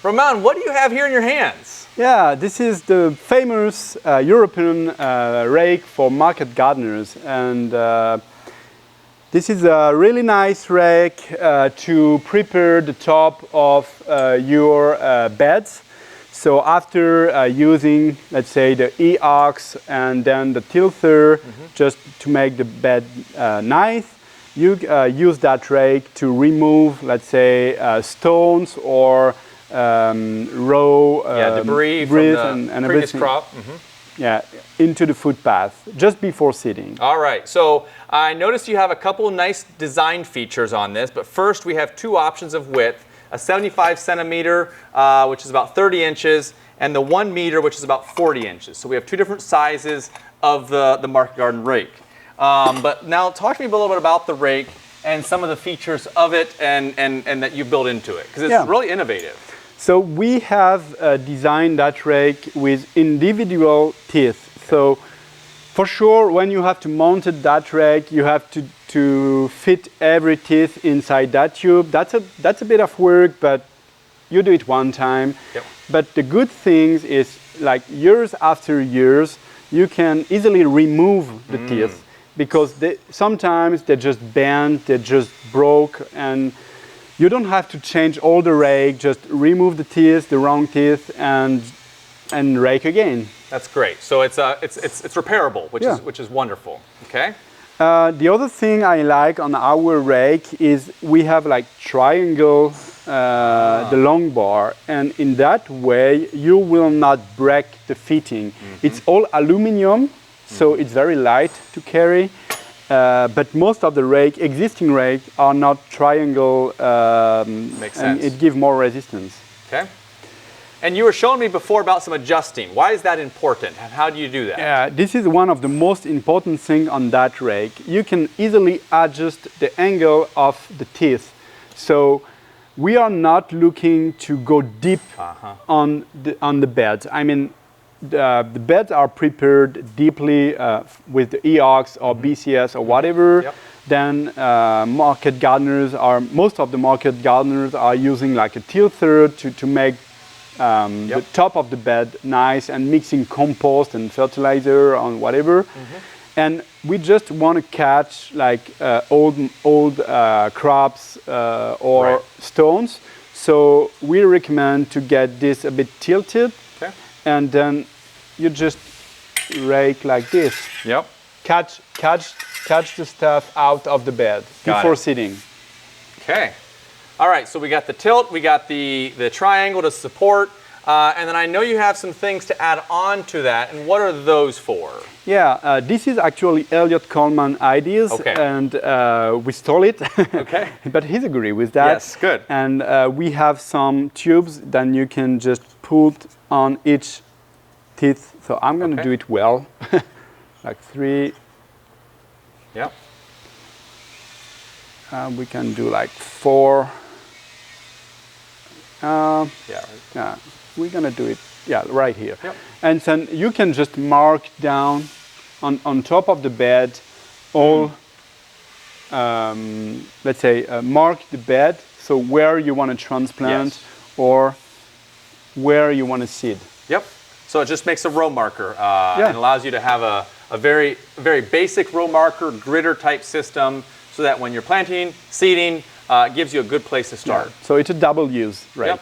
Roman, what do you have here in your hands? Yeah, this is the famous European rake for market gardeners, and this is a really nice rake to prepare the top of your beds. So after using, let's say, the E-ox and then the tilther, just to make the bed nice, you use that rake to remove, let's say, stones or debris from the previous crop. Yeah, into the footpath just before seeding. All right, so I noticed you have a couple nice design features on this, but first we have two options of width, a 75 centimeter, which is about 30 inches, and the 1 meter, which is about 40 inches. So we have two different sizes of the market garden rake. But now talk to me a little bit about the rake and some of the features of it and that you built into it, because it's really innovative. So we have designed that rake with individual teeth. So for sure, when you have to mount that rake, you have to fit every teeth inside that tube. That's a bit of work, but you do it one time. Yep. But the good thing is, like years after years, you can easily remove the teeth, because sometimes they just bend, they just broke, and you don't have to change all the rake, just remove the teeth, the wrong teeth, and rake again. That's great. So it's repairable, which is wonderful. Okay. The other thing I like on our rake is we have like triangle, the long bar, and in that way you will not break the fitting. It's all aluminum, so it's very light to carry. But most of the existing rake are not triangle, Makes sense. And it gives more resistance. Okay. And you were showing me before about some adjusting. Why is that important, and how do you do that? Yeah, this is one of the most important things on that rake. You can easily adjust the angle of the teeth. So we are not looking to go deep on the beds. I mean, the beds are prepared deeply with the E-ox or BCS or whatever. Yep. Then most of the market gardeners are using like a tilther to make the top of the bed nice, and mixing compost and fertilizer on whatever. And we just want to catch like old crops or stones. So we recommend to get this a bit tilted. Okay. And then you just rake like this. Yep. Catch the stuff out of the bed before seeding. Okay. All right, so we got the tilt, we got the triangle to support, and then I know you have some things to add on to that, and what are those for? Yeah, this is actually Eliot Coleman ideas, and we stole it. Okay. But he's agree with that. Yes, good. And we have some tubes that you can just put on each teeth. So I'm going to do it well, like 3. Yep. We can do like 4. We're going to do it, right here. Yep. And then you can just mark down on top of the bed all, let's say, mark the bed, so where you want to transplant or where you want to seed. Yep. So it just makes a row marker and allows you to have a very, very basic row marker, gritter type system, so that when you're planting, seeding, it gives you a good place to start. Yeah. So it's a double use rake. Yep.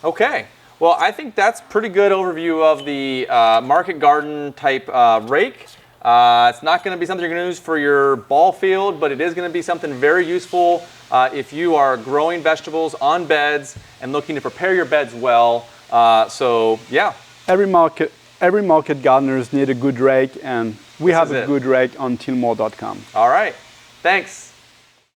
Okay. Well, I think that's pretty good overview of the market garden type rake. It's not going to be something you're going to use for your ball field, but it is going to be something very useful if you are growing vegetables on beds and looking to prepare your beds well. So, yeah. Every market gardeners need a good rake, and we have a good rake on Tilmor.com. All right. Thanks.